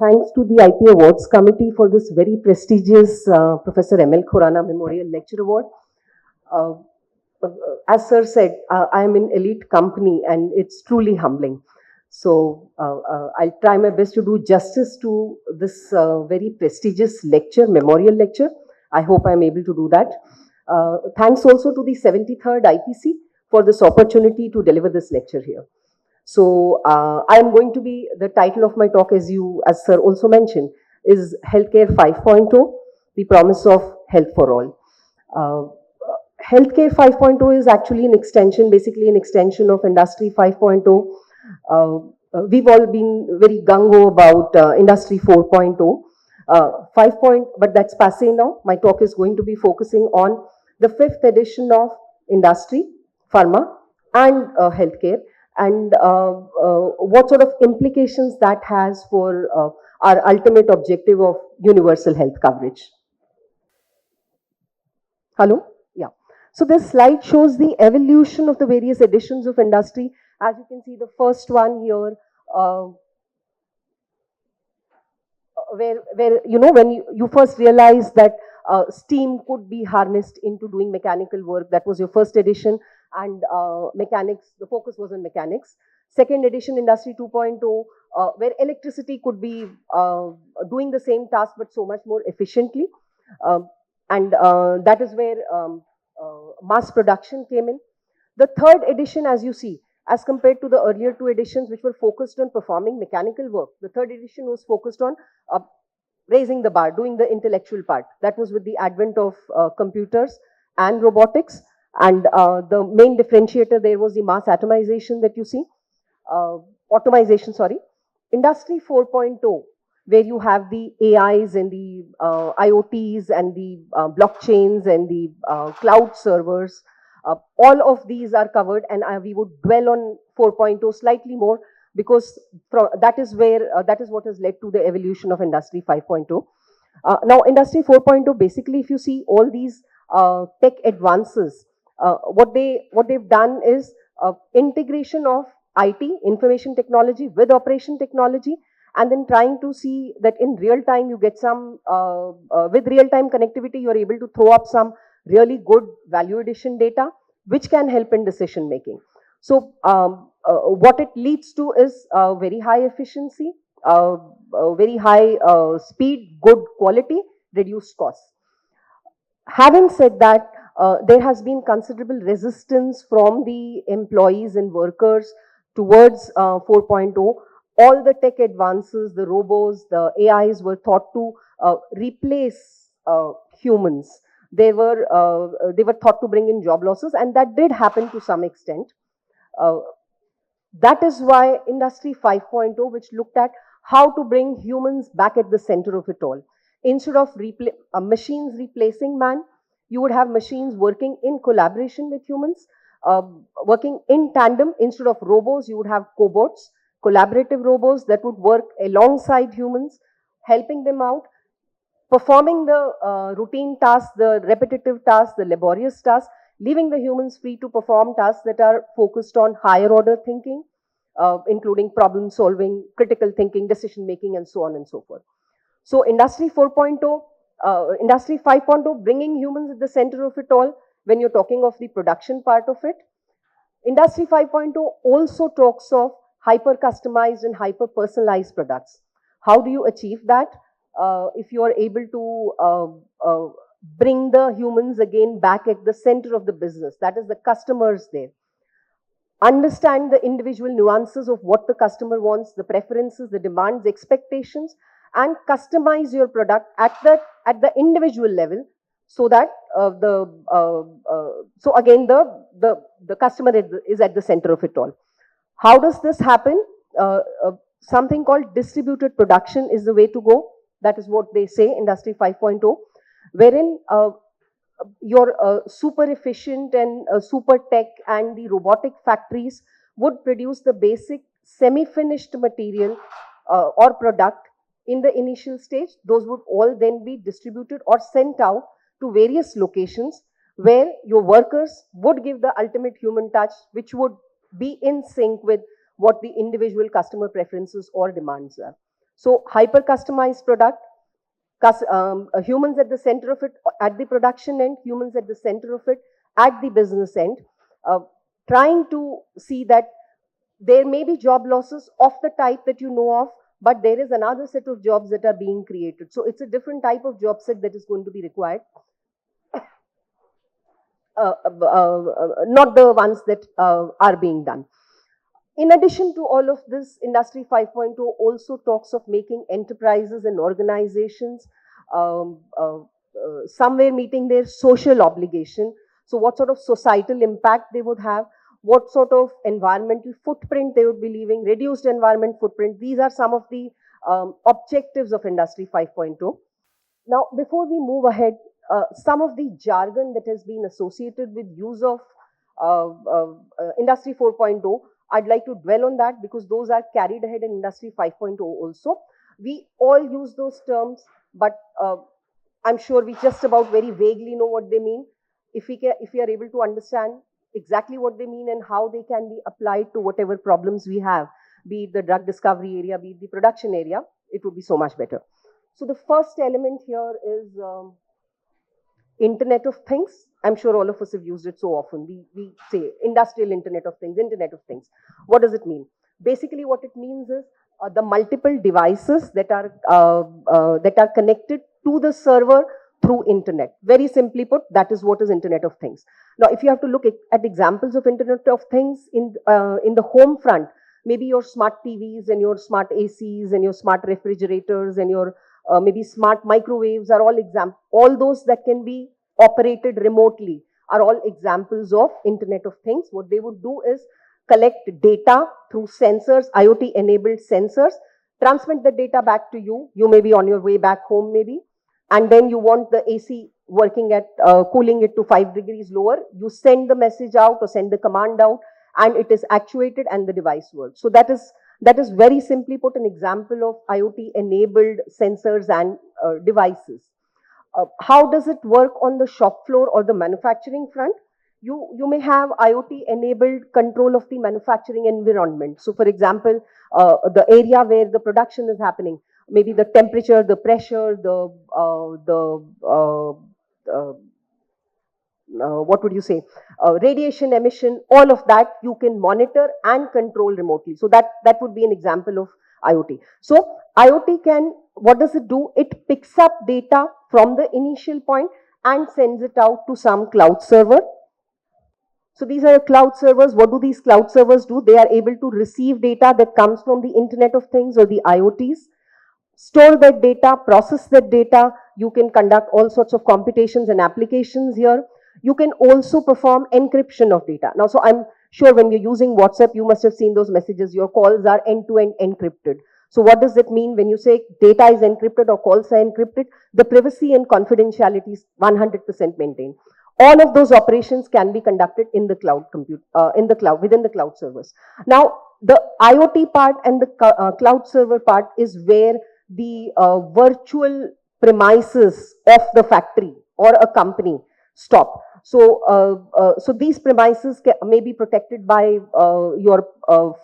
Thanks to the IP Awards Committee for this very prestigious Professor M.L. Khurana Memorial Lecture Award. Uh, uh, as Sir said, I am in elite company and it's truly humbling. So I'll try my best to do justice to this very prestigious lecture, memorial lecture. I hope I'm able to do that. Thanks also to the 73rd IPC for this opportunity to deliver this lecture here. So I am going to be, the title of my talk, as Sir also mentioned, is Healthcare 5.0, the promise of health for all. Healthcare 5.0 is actually an extension, basically an extension of Industry 5.0. We've all been very gung-ho about Industry 4.0. But that's passé now. My talk is going to be focusing on the 5th edition of Industry, Pharma, and Healthcare, and what sort of implications that has for our ultimate objective of universal health coverage. Hello? Yeah. So this slide shows the evolution of the various editions of industry. As you can see, the first one here, where you know, when you first realized that steam could be harnessed into doing mechanical work. That was your first edition, and mechanics, the focus was on mechanics. Second edition, Industry 2.0, where electricity could be doing the same task but so much more efficiently. And that is where mass production came in. The third edition, as you see, as compared to the earlier two editions, which were focused on performing mechanical work, the third edition was focused on raising the bar, doing the intellectual part. That was with the advent of computers and robotics. And the main differentiator there was the mass atomization that you see, automation, sorry. Industry 4.0, where you have the AIs and the IoTs and the blockchains and the cloud servers. All of these are covered, and we would dwell on 4.0 slightly more, because that is what has led to the evolution of Industry 5.0. Now, Industry 4.0, basically, if you see all these tech advances, what they've done is integration of IT, information technology, with operation technology, and then trying to see that in real time you get some, with real time connectivity, you're able to throw up some really good value addition data, which can help in decision making. So what it leads to is very high efficiency, very high speed, good quality, reduced costs. Having said that, there has been considerable resistance from the employees and workers towards 4.0. All the tech advances, the robots, the AIs were thought to replace humans. They were thought to bring in job losses, and that did happen to some extent. That is why Industry 5.0, which looked at how to bring humans back at the center of it all. Instead of machines replacing man, you would have machines working in collaboration with humans, working in tandem. Instead of robots, you would have cobots, collaborative robots that would work alongside humans, helping them out, performing the routine tasks, the repetitive tasks, the laborious tasks, leaving the humans free to perform tasks that are focused on higher order thinking, including problem solving, critical thinking, decision making, and so on and so forth. So Industry 4.0, Industry 5.0, bringing humans at the center of it all when you're talking of the production part of it. Industry 5.0 also talks of hyper customized and hyper personalized products. How do you achieve that? If you are able to bring the humans again back at the center of the business, that is the customers there. Understand the individual nuances of what the customer wants, the preferences, the demands, expectations, and customize your product at the individual level, so that so again the customer is at the center of it all. How does this happen? Something called distributed production is the way to go. That is what they say, Industry 5.0, wherein your super efficient and super tech and the robotic factories would produce the basic semi-finished material or product in the initial stage. Those would all then be distributed or sent out to various locations where your workers would give the ultimate human touch, which would be in sync with what the individual customer preferences or demands are. So hyper customized product, humans at the center of it at the production end, humans at the center of it at the business end, trying to see that there may be job losses of the type that you know of, but there is another set of jobs that are being created. So it's a different type of job set that is going to be required. Not the ones that are being done. In addition to all of this, Industry 5.0 also talks of making enterprises and organizations somewhere meeting their social obligation. So what sort of societal impact they would have, what sort of environmental footprint they would be leaving, reduced environment footprint. These are some of the objectives of Industry 5.0. Now, before we move ahead, some of the jargon that has been associated with use of Industry 4.0, I'd like to dwell on that because those are carried ahead in Industry 5.0 also. We all use those terms, but I'm sure we just about very vaguely know what they mean. If we are able to understand exactly what they mean and how they can be applied to whatever problems we have, be it the drug discovery area, be it the production area, it would be so much better. So the first element here is Internet of Things. I'm sure all of us have used it so often. We say industrial Internet of Things, Internet of Things. What does it mean? Basically, what it means is the multiple devices that are connected to the server through internet. Very simply put, that is what is Internet of Things. Now, if you have to look at examples of Internet of Things in the home front, maybe your smart TVs and your smart ACs and your smart refrigerators and your maybe smart microwaves are all those that can be operated remotely are all examples of Internet of Things. What they would do is collect data through sensors, IoT enabled sensors, transmit the data back to you. You may be on your way back home maybe, and then you want the AC working at cooling it to 5 degrees lower. You send the message out or send the command out and it is actuated and the device works. So that is very simply put an example of IoT enabled sensors and devices. How does it work on the shop floor or the manufacturing front? You may have IoT enabled control of the manufacturing environment. So for example, the area where the production is happening, maybe the temperature, the pressure, what would you say, radiation emission, all of that you can monitor and control remotely. So that would be an example of IoT. So IoT can, what does it do? It picks up data from the initial point and sends it out to some cloud server. So these are cloud servers. What do these cloud servers do? They are able to receive data that comes from the Internet of Things or the IoTs, store that data, process that data. You can conduct all sorts of computations and applications here. You can also perform encryption of data. Now, so I'm sure when you're using WhatsApp, you must have seen those messages. Your calls are end-to-end encrypted. So what does it mean when you say data is encrypted or calls are encrypted? The privacy and confidentiality is 100% maintained. All of those operations can be conducted in the cloud within the cloud servers. Now, the IoT part and the cloud server part is where the virtual premises of the factory or a company stop. So, so these premises may be protected by your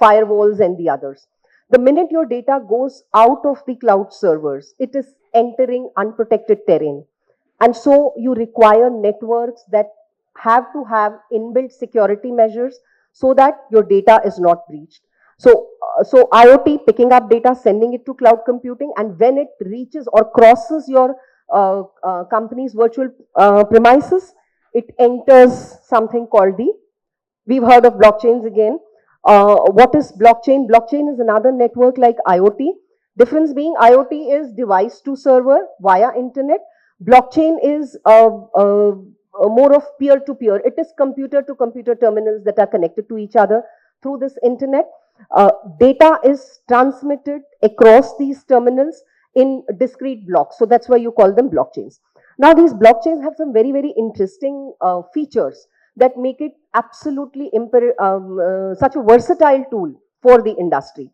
firewalls and the others. The minute your data goes out of the cloud servers, it is entering unprotected terrain. And so you require networks that have to have inbuilt security measures so that your data is not breached. So, so IoT picking up data, sending it to cloud computing, and when it reaches or crosses your company's virtual premises, it enters something called we've heard of blockchains again. What is blockchain? Blockchain is another network like IoT. Difference being IoT is device to server via internet. Blockchain is more of peer-to-peer. It is computer-to-computer terminals that are connected to each other through this internet. Data is transmitted across these terminals in discrete blocks. So that's why you call them blockchains. Now, these blockchains have some very, very interesting features that make it absolutely such a versatile tool for the industry.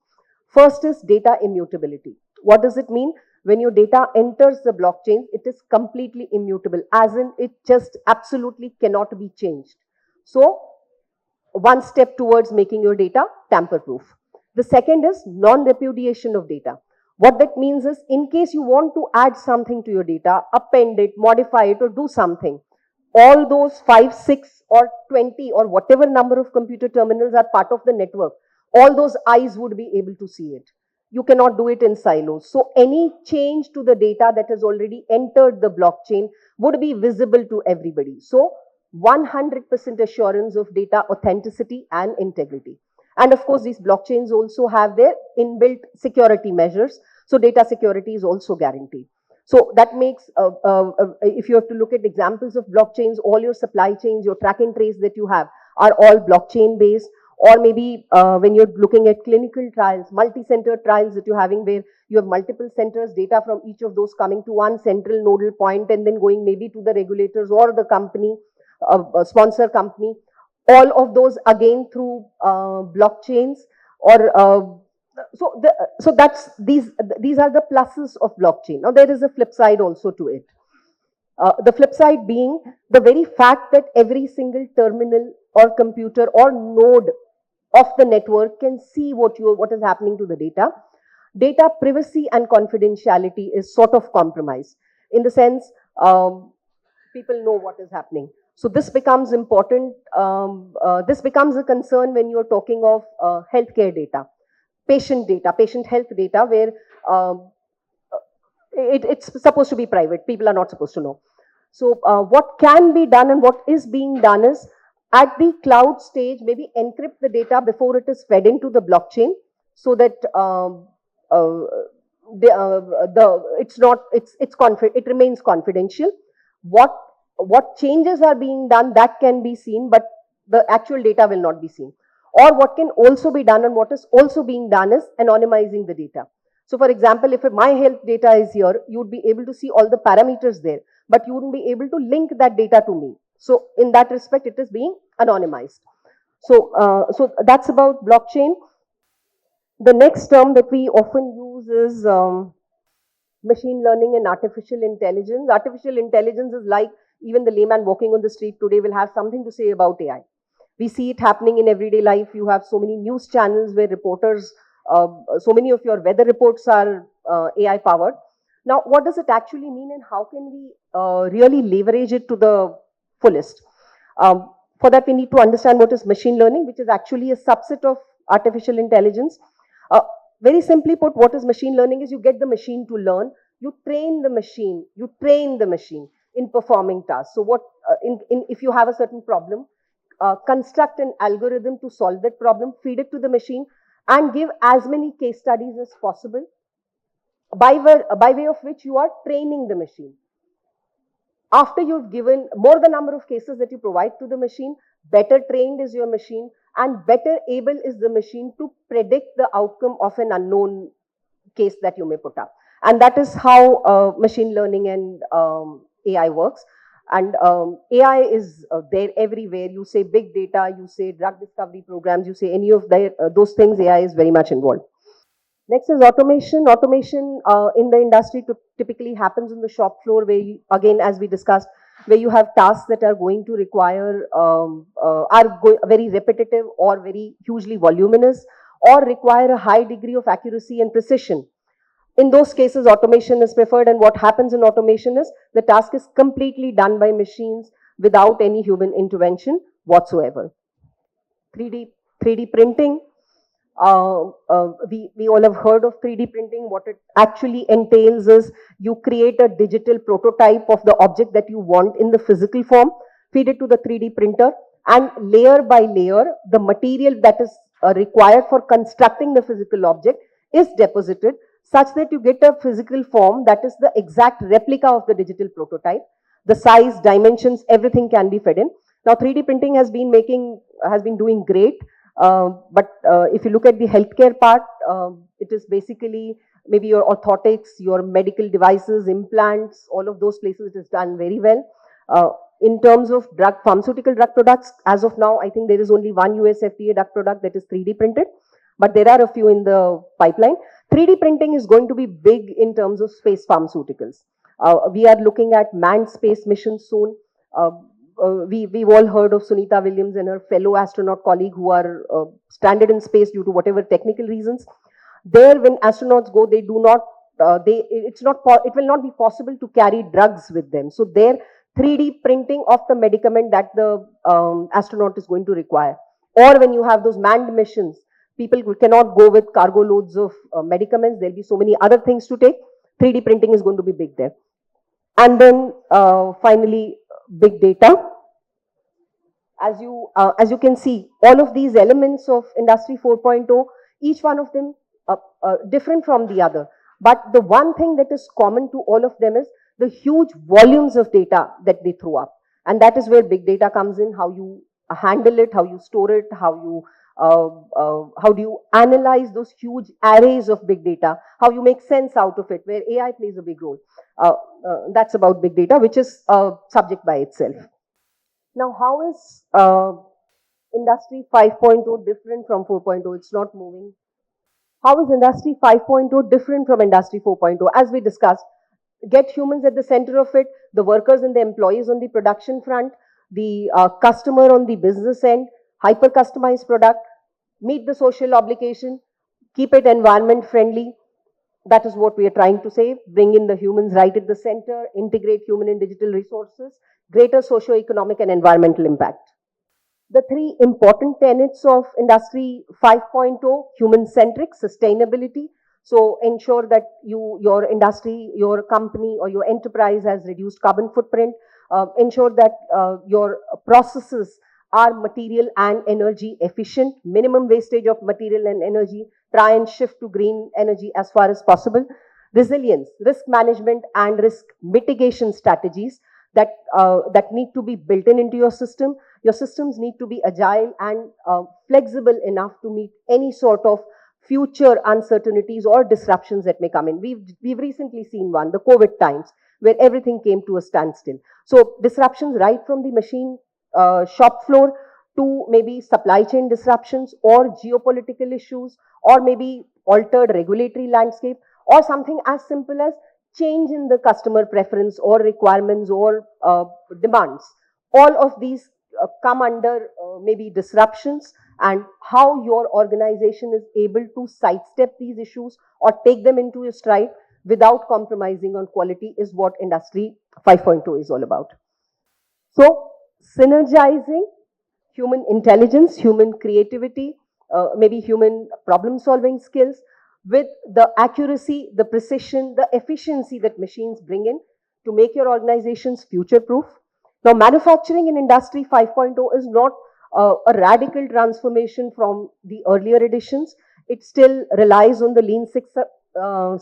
First is data immutability. What does it mean? When your data enters the blockchain, it is completely immutable, as in it just absolutely cannot be changed. So, one step towards making your data tamper-proof. The second is non-repudiation of data. What that means is, in case you want to add something to your data, append it, modify it, or do something, all those 5, 6, or 20, or whatever number of computer terminals are part of the network, all those eyes would be able to see it. You cannot do it in silos. So any change to the data that has already entered the blockchain would be visible to everybody. So 100% assurance of data authenticity and integrity. And of course, these blockchains also have their inbuilt security measures. So data security is also guaranteed. So that makes, if you have to look at examples of blockchains, all your supply chains, your track and trace that you have are all blockchain based. Or maybe when you're looking at clinical trials, multi-center trials that you're having, where you have multiple centers, data from each of those coming to one central nodal point and then going maybe to the regulators or the company, sponsor company. All of those again through blockchains, or so that's these are the pluses of blockchain. Now there is a flip side also to it. The flip side being the very fact that every single terminal or computer or node of the network can see what is happening to the data. Data privacy and confidentiality is sort of compromised in the sense people know what is happening. So this becomes important. This becomes a concern when you're talking of healthcare data, patient health data, where it's supposed to be private. People are not supposed to know. So what can be done and what is being done is, at the cloud stage, maybe encrypt the data before it is fed into the blockchain, so that it remains confidential. What changes are being done, that can be seen, but the actual data will not be seen. Or what can also be done and what is also being done is anonymizing the data. So for example, if my health data is here, you'd be able to see all the parameters there, but you wouldn't be able to link that data to me. So in that respect, it is being anonymized. So that's about blockchain. The next term that we often use is machine learning and artificial intelligence. Artificial intelligence is like, even the layman walking on the street today will have something to say about AI. We see it happening in everyday life. You have so many news channels where reporters, so many of your weather reports are AI powered. Now, what does it actually mean and how can we really leverage it to the fullest? For that, we need to understand what is machine learning, which is actually a subset of artificial intelligence. Very simply put, what is machine learning is, you get the machine to learn, you train the machine in performing tasks. So what, if you have a certain problem, construct an algorithm to solve that problem, feed it to the machine, and give as many case studies as possible, by way of which you are training the machine. After you've given more the number of cases that you provide to the machine, better trained is your machine, and better able is the machine to predict the outcome of an unknown case that you may put up. And that is how machine learning and AI works. And AI is there everywhere. You say big data, you say drug discovery programs, you say any of those things, AI is very much involved. Next is automation. Automation in the industry typically happens on the shop floor, where you, again, as we discussed, where you have tasks that are going to require, very repetitive or very hugely voluminous, or require a high degree of accuracy and precision. In those cases, automation is preferred, and what happens in automation is the task is completely done by machines without any human intervention whatsoever. 3D printing. We all have heard of 3D printing. What it actually entails is, you create a digital prototype of the object that you want in the physical form, feed it to the 3D printer, and layer by layer, the material that is required for constructing the physical object is deposited, such that you get a physical form that is the exact replica of the digital prototype. The size, dimensions, everything can be fed in. Now, 3D printing has been doing great. But if you look at the healthcare part, it is basically maybe your orthotics, your medical devices, implants, all of those places it is done very well. In terms of pharmaceutical drug products, as of now, I think there is only one US FDA drug product that is 3D printed, but there are a few in the pipeline. 3D printing is going to be big in terms of space pharmaceuticals. We are looking at manned space missions soon. We've all heard of Sunita Williams and her fellow astronaut colleague who are stranded in space due to whatever technical reasons. There, when astronauts go, they do not, it will not be possible to carry drugs with them. So there, 3D printing of the medicament that the astronaut is going to require. Or when you have those manned missions, people cannot go with cargo loads of medicaments. There'll be so many other things to take. 3D printing is going to be big there. And then finally, big data. As you can see, all of these elements of Industry 4.0, each one of them different from the other. But the one thing that is common to all of them is the huge volumes of data that they throw up. And that is where big data comes in, how you handle it, how you store it, how do you analyze those huge arrays of big data, how you make sense out of it, where AI plays a big role. That's about big data, which is a subject by itself. Now, how is Industry 5.0 different from 4.0? It's not moving. How is Industry 5.0 different from Industry 4.0? As we discussed, get humans at the center of it, the workers and the employees on the production front, the customer on the business end, hyper customized product, meet the social obligation, keep it environment friendly. That is what we are trying to say. Bring in the humans right at the center, integrate human and digital resources, greater socio-economic and environmental impact. The three important tenets of Industry 5.0, human-centric, sustainability. So ensure that your industry, your company or your enterprise has reduced carbon footprint. Ensure that your processes are material and energy efficient, minimum wastage of material and energy, try and shift to green energy as far as possible. Resilience, risk management and risk mitigation strategies that need to be built into your system. Your systems need to be agile and flexible enough to meet any sort of future uncertainties or disruptions that may come in. We've recently seen one, the COVID times, where everything came to a standstill. So disruptions right from the machine shop floor to maybe supply chain disruptions or geopolitical issues or maybe altered regulatory landscape or something as simple as change in the customer preference or requirements or demands. All of these come under maybe disruptions, and how your organization is able to sidestep these issues or take them into a stride without compromising on quality is what Industry 5.0 is all about. So, synergizing human intelligence, human creativity, maybe human problem solving skills with the accuracy, the precision, the efficiency that machines bring in to make your organizations future proof. Now, manufacturing in Industry 5.0 is not a radical transformation from the earlier editions. It still relies on the Lean Six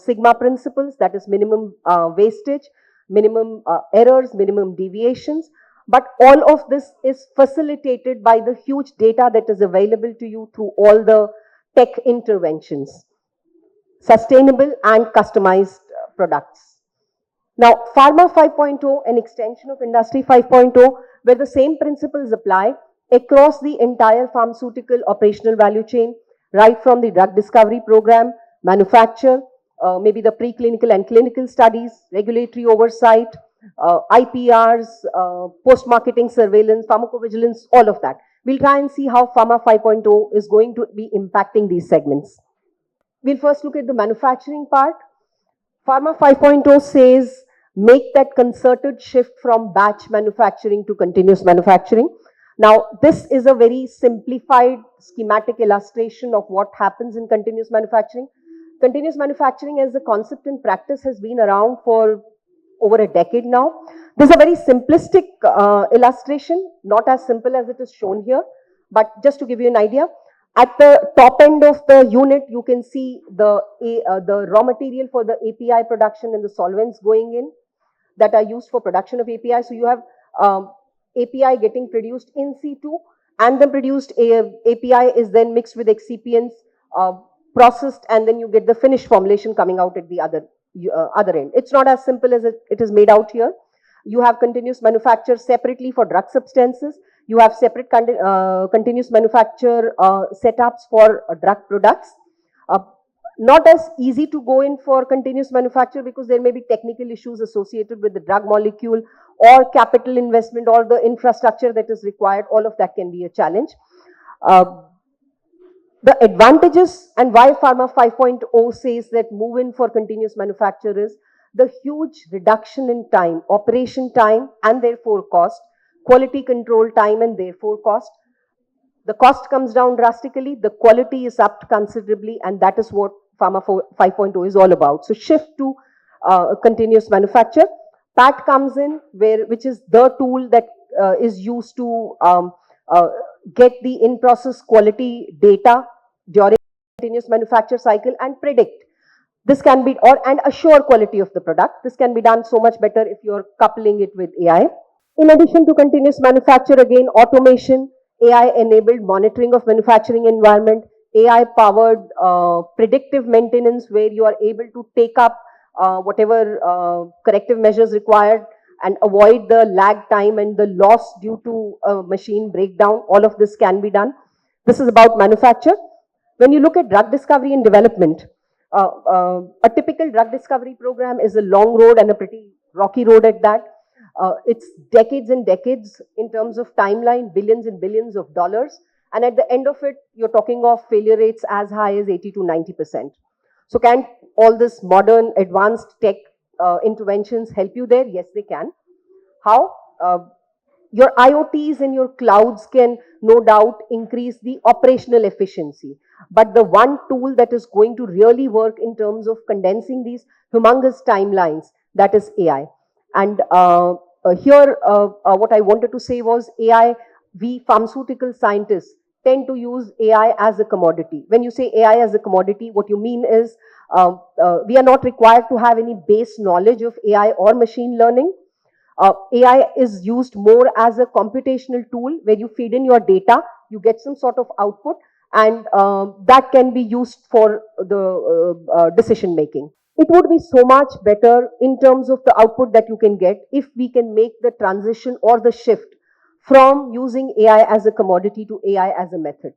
Sigma principles, that is minimum wastage, minimum errors, minimum deviations. But all of this is facilitated by the huge data that is available to you through all the tech interventions, sustainable and customized products. Now, Pharma 5.0, an extension of Industry 5.0, where the same principles apply across the entire pharmaceutical operational value chain, right from the drug discovery program, manufacture, maybe the preclinical and clinical studies, regulatory oversight, IPRs, post-marketing surveillance, pharmacovigilance, all of that. We'll try and see how Pharma 5.0 is going to be impacting these segments. We'll first look at the manufacturing part. Pharma 5.0 says, make that concerted shift from batch manufacturing to continuous manufacturing. Now, this is a very simplified schematic illustration of what happens in continuous manufacturing. Continuous manufacturing as a concept in practice has been around for over a decade now. This is a very simplistic illustration, not as simple as it is shown here, but just to give you an idea. At the top end of the unit, you can see the raw material for the API production and the solvents going in that are used for production of API. So you have API getting produced in situ, and the produced API is then mixed with excipients, processed, and then you get the finished formulation coming out at the other end. It's not as simple as it is made out here. You have continuous manufacture separately for drug substances. You have separate continuous manufacture setups for drug products. Not as easy to go in for continuous manufacture because there may be technical issues associated with the drug molecule or capital investment or the infrastructure that is required. All of that can be a challenge. The advantages and why Pharma 5.0 says that move in for continuous manufacture is the huge reduction in time, operation time and therefore cost, quality control time and therefore cost. The cost comes down drastically, the quality is upped considerably, and that is what Pharma 5.0 is all about. So shift to continuous manufacture. PAT comes in, which is the tool that is used to uh, get the in-process quality data during continuous manufacture cycle and predict. This can be, and assure quality of the product. This can be done so much better if you're coupling it with AI. In addition to continuous manufacture, again, automation, AI-enabled monitoring of manufacturing environment, AI-powered predictive maintenance, where you are able to take up whatever corrective measures required and avoid the lag time and the loss due to a machine breakdown. All of this can be done. This is about manufacture. When you look at drug discovery and development, a typical drug discovery program is a long road and a pretty rocky road at that. It's decades and decades in terms of timeline, billions and billions of dollars. And at the end of it, you're talking of failure rates as high as 80 to 90%. So can all this modern advanced tech interventions help you there? Yes, they can. How? Your IoTs and your clouds can no doubt increase the operational efficiency. But the one tool that is going to really work in terms of condensing these humongous timelines, that is AI. And here, what I wanted to say was AI, we pharmaceutical scientists tend to use AI as a commodity. When you say AI as a commodity, what you mean is we are not required to have any base knowledge of AI or machine learning. AI is used more as a computational tool where you feed in your data, you get some sort of output, and that can be used for the decision making. It would be so much better in terms of the output that you can get if we can make the transition or the shift from using AI as a commodity to AI as a method.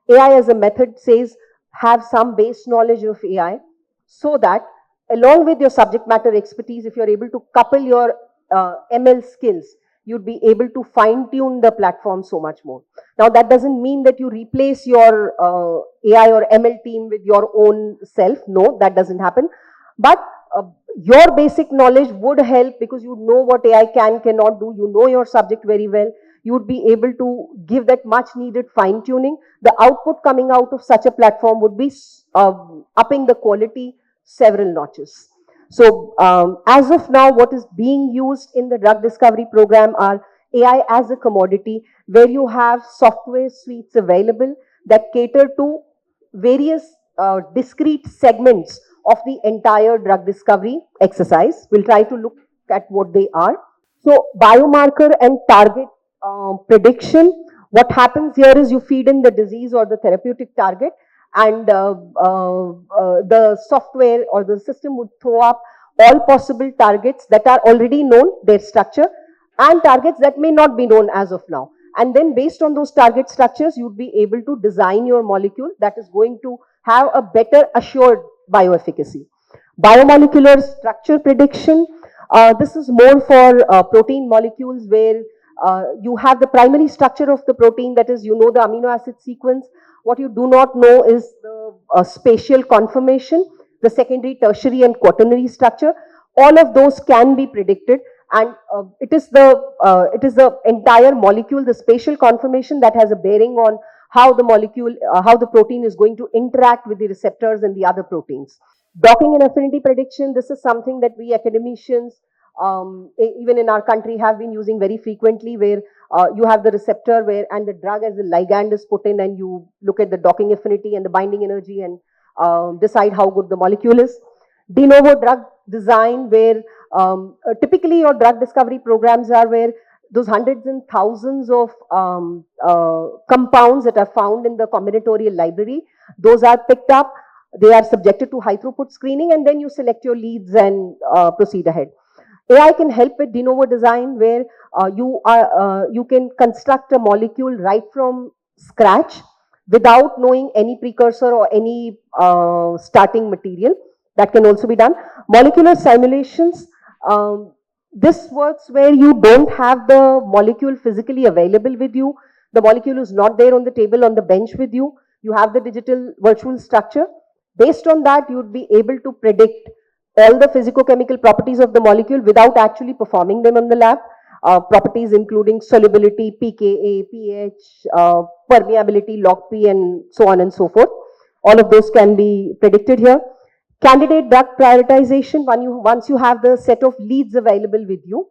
AI as a method says have some base knowledge of AI so that along with your subject matter expertise, if you're able to couple your ML skills, you'd be able to fine tune the platform so much more. Now, that doesn't mean that you replace your AI or ML team with your own self. No, that doesn't happen. But your basic knowledge would help because you know what AI cannot do. You know your subject very well. You would be able to give that much needed fine tuning. The output coming out of such a platform would be upping the quality several notches. So as of now, what is being used in the drug discovery program are AI as a commodity, where you have software suites available that cater to various discrete segments of the entire drug discovery exercise. We'll try to look at what they are. So biomarker and target prediction. What happens here is you feed in the disease or the therapeutic target, and the software or the system would throw up all possible targets that are already known, their structure, and targets that may not be known as of now. And then based on those target structures, you'd be able to design your molecule that is going to have a better assured bioefficacy. Biomolecular structure prediction. This is more for protein molecules where you have the primary structure of the protein, that is, you know the amino acid sequence. What you do not know is the spatial conformation, the secondary, tertiary, and quaternary structure. All of those can be predicted, and it is the entire molecule, the spatial conformation, that has a bearing on how the molecule, how the protein is going to interact with the receptors and the other proteins. Docking and affinity prediction. This is something that we academicians, even in our country, have been using very frequently, where you have the receptor and the drug as a ligand is put in, and you look at the docking affinity and the binding energy and decide how good the molecule is. De novo drug design, where typically your drug discovery programs are where those hundreds and thousands of compounds that are found in the combinatorial library, those are picked up, they are subjected to high throughput screening, and then you select your leads and proceed ahead. AI can help with de novo design, where you can construct a molecule right from scratch without knowing any precursor or any starting material. That can also be done. Molecular simulations. This works where you don't have the molecule physically available with you. The molecule is not there on the table, on the bench with you. You have the digital virtual structure. Based on that, you would be able to predict all the physicochemical properties of the molecule without actually performing them on the lab. Properties including solubility, pKa, pH, permeability, log P, and so on and so forth. All of those can be predicted here. Candidate drug prioritization, once you have the set of leads available with you,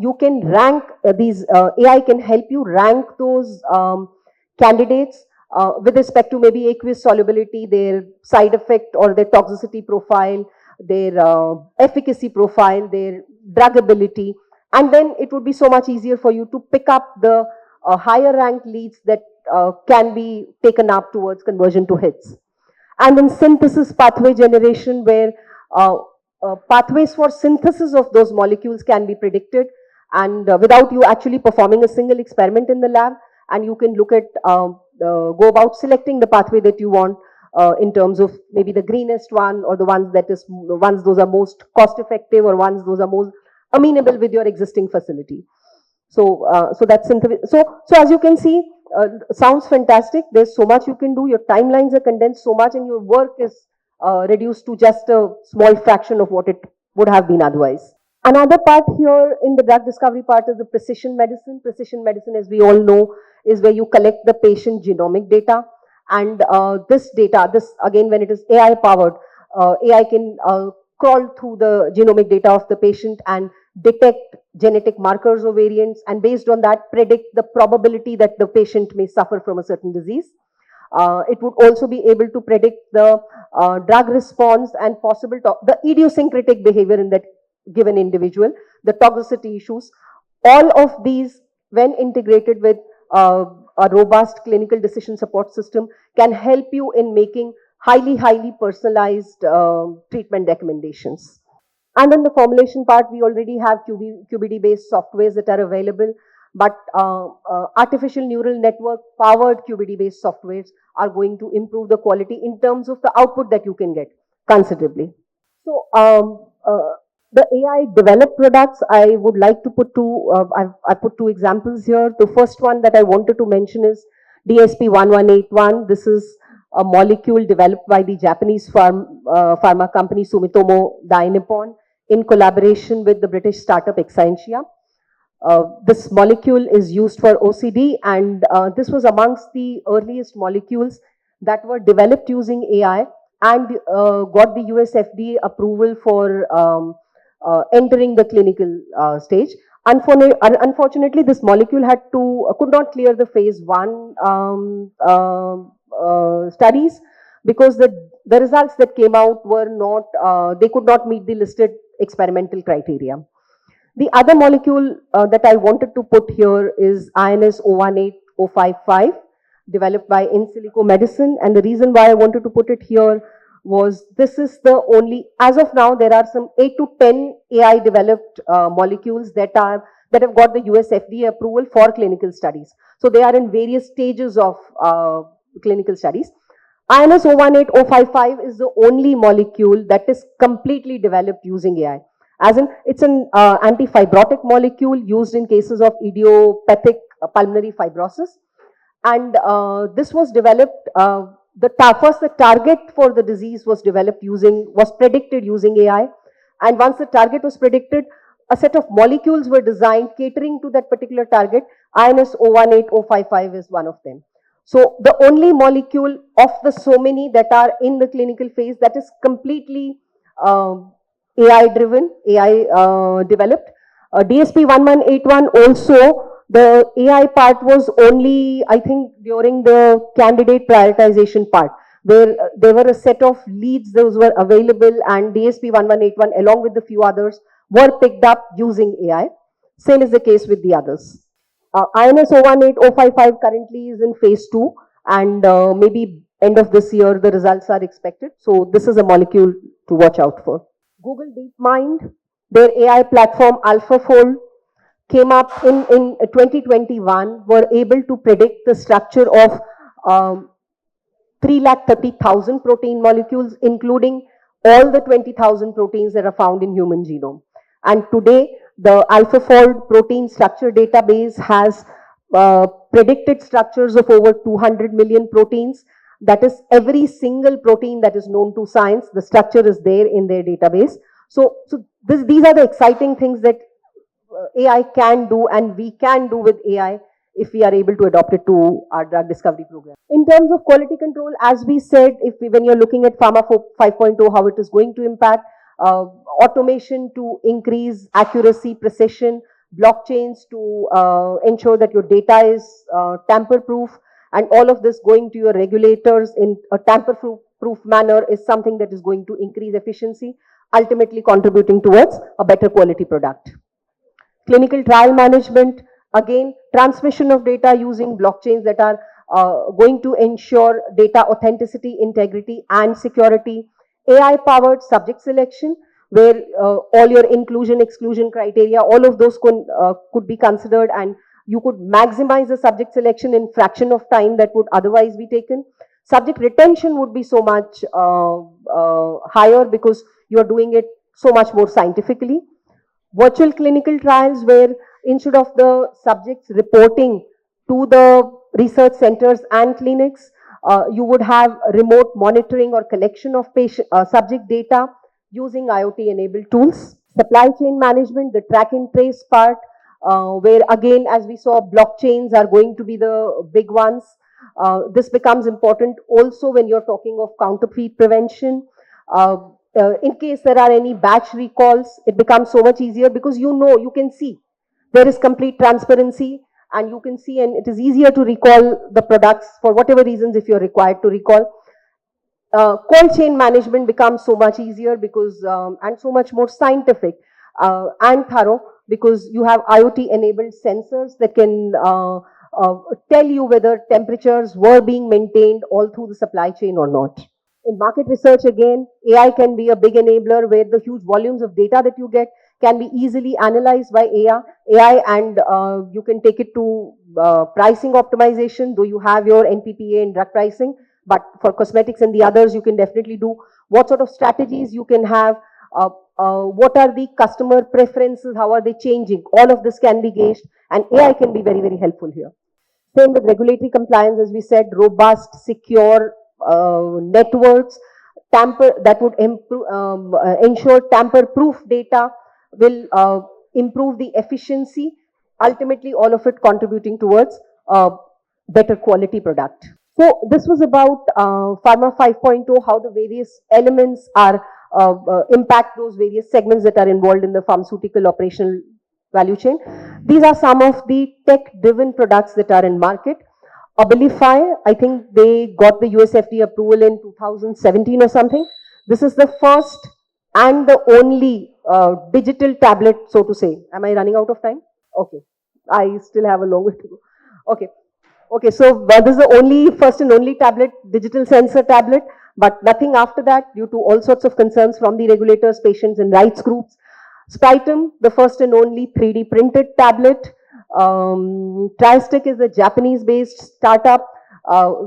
you can rank these, AI can help you rank those candidates with respect to maybe aqueous solubility, their side effect or their toxicity profile, their efficacy profile, their drugability, and then it would be so much easier for you to pick up the higher ranked leads that can be taken up towards conversion to hits. And then synthesis pathway generation, where pathways for synthesis of those molecules can be predicted, and without you actually performing a single experiment in the lab, and you can look at, go about selecting the pathway that you want in terms of maybe the greenest one, or the ones those are most cost effective, or ones those are most amenable with your existing facility. So, so that's synthesis. So as you can see, sounds fantastic. There's so much you can do. Your timelines are condensed so much, and your work is reduced to just a small fraction of what it would have been otherwise. Another part here in the drug discovery part is the precision medicine. Precision medicine, as we all know, is where you collect the patient genomic data. And this data, again, when it is AI powered, AI can crawl through the genomic data of the patient and detect genetic markers or variants, and based on that predict the probability that the patient may suffer from a certain disease. It would also be able to predict the drug response and possible the idiosyncratic behavior in that given individual, the toxicity issues. All of these, when integrated with a robust clinical decision support system, can help you in making highly personalized treatment recommendations. And in the formulation part, we already have QBD-based softwares that are available, but artificial neural network powered QBD-based softwares are going to improve the quality in terms of the output that you can get considerably. So the AI developed products, I would like to put I put two examples here. The first one that I wanted to mention is DSP-1181. This is a molecule developed by the Japanese pharma company Sumitomo Dainippon in collaboration with the British startup Exscientia. This molecule is used for OCD, and this was amongst the earliest molecules that were developed using AI and got the US FDA approval for entering the clinical stage. Unfortunately, this molecule could not clear the phase 1 studies because the results that came out were not, they could not meet the listed experimental criteria. The other molecule that I wanted to put here is INS 018055, developed by In Silico Medicine. And the reason why I wanted to put it here was this is the only, as of now, there are some 8 to 10 AI developed molecules that have got the US FDA approval for clinical studies. So they are in various stages of clinical studies. INS 018055 is the only molecule that is completely developed using AI. As in, it's an anti-fibrotic molecule used in cases of idiopathic pulmonary fibrosis. And this was developed, the target for the disease was predicted using AI. And once the target was predicted, a set of molecules were designed catering to that particular target. INS 018055 is one of them. So the only molecule of the so many that are in the clinical phase that is completely AI driven, AI developed. DSP 1181 also, the AI part was only, I think, during the candidate prioritization part, where there were a set of leads those were available, and DSP 1181 along with a few others were picked up using AI. Same is the case with the others. INS 018055 currently is in phase 2, and maybe end of this year the results are expected. So this is a molecule to watch out for. Google DeepMind, their AI platform AlphaFold came up in 2021, were able to predict the structure of 330,000 protein molecules, including all the 20,000 proteins that are found in human genome. And today, the AlphaFold protein structure database has predicted structures of over 200 million proteins. That is, every single protein that is known to science, the structure is there in their database. So these are the exciting things that AI can do, and we can do with AI if we are able to adopt it to our drug discovery program. In terms of quality control, as we said, when you're looking at Pharma 5.0, how it is going to impact automation to increase accuracy, precision, blockchains to ensure that your data is tamper-proof, and all of this going to your regulators in a tamper-proof manner is something that is going to increase efficiency, ultimately contributing towards a better quality product. Clinical trial management, again, transmission of data using blockchains that are going to ensure data authenticity, integrity, and security. AI-powered subject selection, where all your inclusion, exclusion criteria, all of those could be considered, and you could maximize the subject selection in fraction of time that would otherwise be taken. Subject retention would be so much higher because you are doing it so much more scientifically. Virtual clinical trials, where instead of the subjects reporting to the research centers and clinics, you would have remote monitoring or collection of subject data using IoT-enabled tools. Supply chain management, the track and trace part, where again, as we saw, blockchains are going to be the big ones. This becomes important also when you're talking of counterfeit prevention. In case there are any batch recalls, it becomes so much easier because you can see. There is complete transparency, and you can see, and it is easier to recall the products for whatever reasons if you're required to recall. Cold chain management becomes so much easier because, and so much more scientific and thorough, because you have IoT-enabled sensors that can tell you whether temperatures were being maintained all through the supply chain or not. In market research, again, AI can be a big enabler where the huge volumes of data that you get can be easily analyzed by AI, and you can take it to pricing optimization, though you have your NPPA and drug pricing. But for cosmetics and the others, you can definitely do what sort of strategies you can have, what are the customer preferences, how are they changing. All of this can be gauged, and AI can be very, very helpful here. Same with regulatory compliance, as we said, robust, secure networks, that would ensure tamper-proof data will improve the efficiency, ultimately all of it contributing towards better quality product. So this was about Pharma 5.0, how the various elements are impact those various segments that are involved in the pharmaceutical operational value chain. These are some of the tech-driven products that are in market. Abilify, I think they got the US FDA approval in 2017 or something. This is the first and the only digital tablet, so to say. Am I running out of time? Okay. I still have a long way to go. Okay. Okay, so this is the first and only tablet, digital sensor tablet, but nothing after that due to all sorts of concerns from the regulators, patients, and rights groups. Spritum, the first and only 3D printed tablet. Tristick is a Japanese-based startup,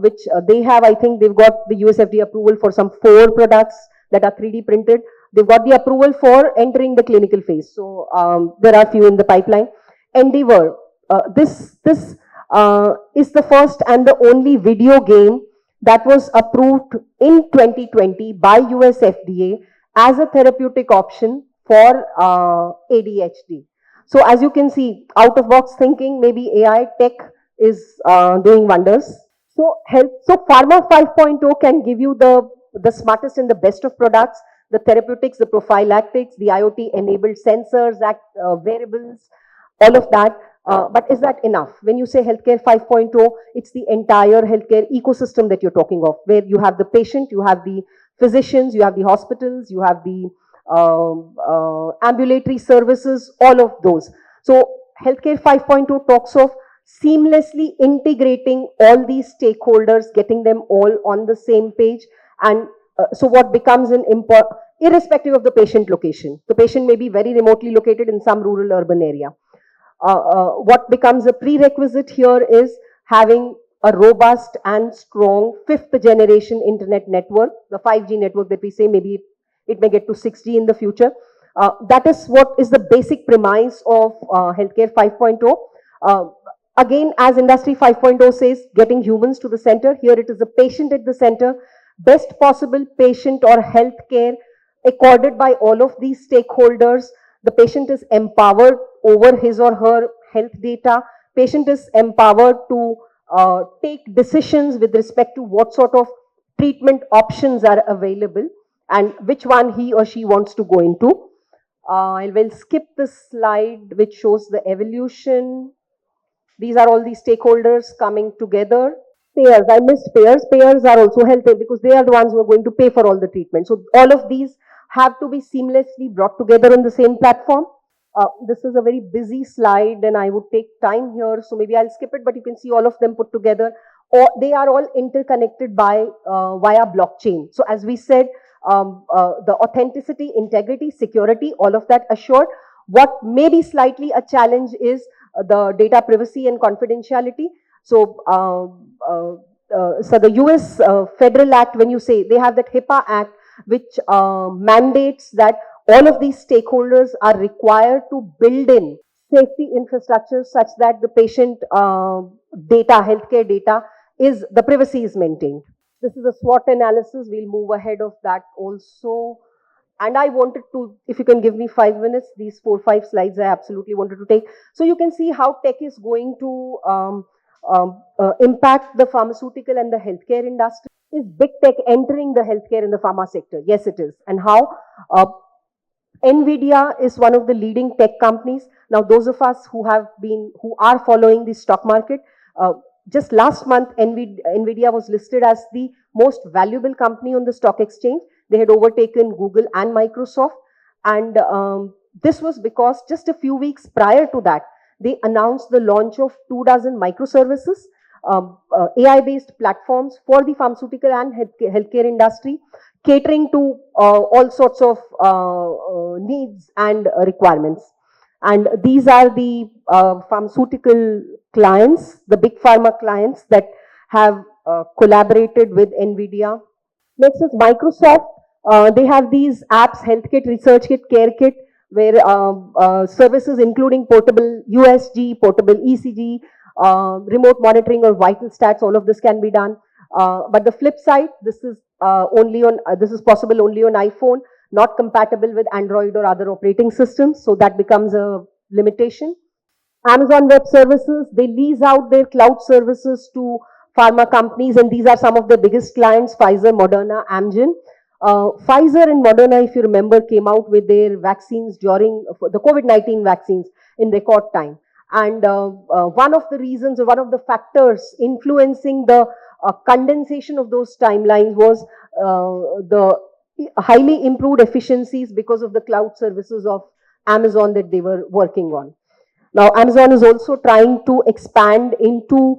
which they have, I think they've got the US FDA approval for some 4 products that are 3D printed. They've got the approval for entering the clinical phase. So there are a few in the pipeline. Endeavor, this is the first and the only video game that was approved in 2020 by US FDA as a therapeutic option for ADHD. So as you can see, out of box thinking, maybe AI tech is doing wonders. So Pharma 5.0 can give you the smartest and the best of products, the therapeutics, the prophylactics, the IoT enabled sensors, wearables, all of that. But is that enough? When you say healthcare 5.0, it's the entire healthcare ecosystem that you're talking of, where you have the patient, you have the physicians, you have the hospitals, you have the ambulatory services, all of those. So healthcare 5.0 talks of seamlessly integrating all these stakeholders, getting them all on the same page. And so what becomes an irrespective of the patient location. The patient may be very remotely located in some rural urban area. What becomes a prerequisite here is having a robust and strong 5th generation internet network, the 5G network that we say, maybe it may get to 6G in the future. That is what is the basic premise of healthcare 5.0. Again, as Industry 5.0 says, getting humans to the center. Here it is the patient at the center. Best possible patient or health care accorded by all of these stakeholders. The patient is empowered over his or her health data. Patient is empowered to take decisions with respect to what sort of treatment options are available and which one he or she wants to go into. I will skip this slide which shows the evolution. These are all the stakeholders coming together. Payers, I missed payers. Payers are also health because they are the ones who are going to pay for all the treatment. So all of these have to be seamlessly brought together on the same platform. This is a very busy slide and I would take time here. So maybe I'll skip it, but you can see all of them put together. Or they are all interconnected by via blockchain. So as we said, the authenticity, integrity, security, all of that assured. What may be slightly a challenge is the data privacy and confidentiality. So, so the US Federal Act, when you say they have that HIPAA Act, which mandates that all of these stakeholders are required to build in safety infrastructure such that the patient data, healthcare data, is the privacy is maintained. This is a SWOT analysis. We'll move ahead of that also. And I wanted to, if you can give me 5 minutes, these 4-5 slides I absolutely wanted to take. So you can see how tech is going to impact the pharmaceutical and the healthcare industry. Is big tech entering the healthcare and the pharma sector? Yes, it is. And how? NVIDIA is one of the leading tech companies. Now, those of us who are following the stock market, just last month, NVIDIA was listed as the most valuable company on the stock exchange. They had overtaken Google and Microsoft. And this was because just a few weeks prior to that, they announced the launch of 24 microservices, AI-based platforms for the pharmaceutical and healthcare industry, catering to all sorts of needs and requirements. And these are the pharmaceutical clients, the big pharma clients that have collaborated with NVIDIA. Next is Microsoft. They have these apps, Health Kit, Research Kit, Care Kit, where services including portable USG, portable ECG, remote monitoring or vital stats, all of this can be done. But the flip side, this is possible only on iPhone, not compatible with Android or other operating systems. So that becomes a limitation. Amazon Web Services, they lease out their cloud services to pharma companies, and these are some of the biggest clients: Pfizer, Moderna, Amgen. Pfizer and Moderna, if you remember, came out with their vaccines during the COVID-19 vaccines in record time. And one of the reasons, or one of the factors influencing the condensation of those timelines was the highly improved efficiencies because of the cloud services of Amazon that they were working on. Now, Amazon is also trying to expand into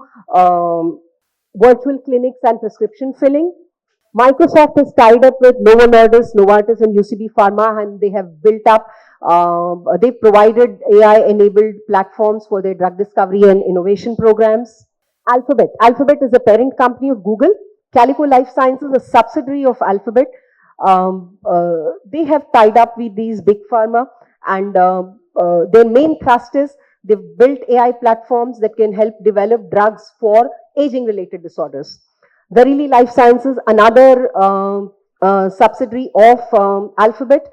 virtual clinics and prescription filling. Microsoft is tied up with Novo Nordisk, Novartis, and UCB Pharma, and they have built up, they provided AI-enabled platforms for their drug discovery and innovation programs. Alphabet. Alphabet is a parent company of Google. Calico Life Sciences, a subsidiary of Alphabet. They have tied up with these big pharma, and their main thrust is they've built AI platforms that can help develop drugs for aging-related disorders. Verily Life Sciences, another subsidiary of Alphabet,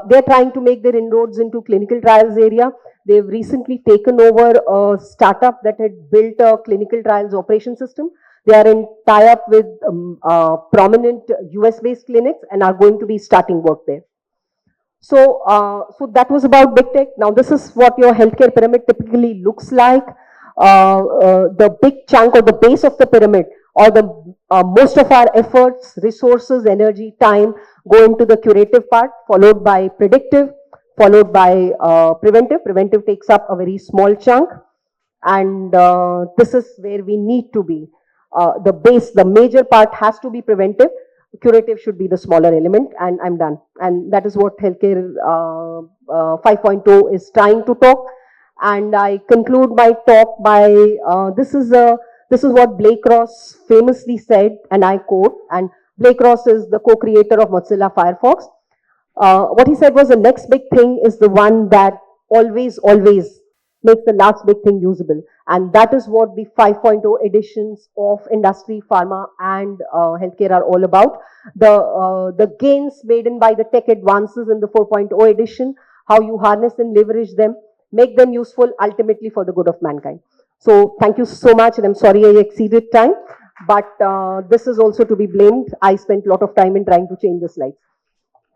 they're trying to make their inroads into clinical trials area. They've recently taken over a startup that had built a clinical trials operation system. They are in tie-up with prominent US-based clinics and are going to be starting work there. So, so that was about big tech. Now, this is what your healthcare pyramid typically looks like. The big chunk or the base of the pyramid, or the most of our efforts, resources, energy, time go into the curative part, followed by predictive, followed by preventive. Preventive takes up a very small chunk, and this is where we need to be. The base, the major part has to be preventive. Curative should be the smaller element, and I'm done. And that is what healthcare 5.0 is trying to talk. And I conclude my talk by this is what Blake Ross famously said, and I quote. And Blake Ross is the co-creator of Mozilla Firefox. What he said was, the next big thing is the one that always makes the last big thing usable. And that is what the 5.0 editions of industry, pharma, and healthcare are all about. The gains made in by the tech advances in the 4.0 edition, how you harness and leverage them, make them useful ultimately for the good of mankind. So thank you so much, and I'm sorry I exceeded time, but this is also to be blamed. I spent a lot of time in trying to change the slides.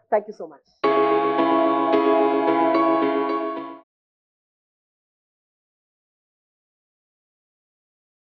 Thank you so much.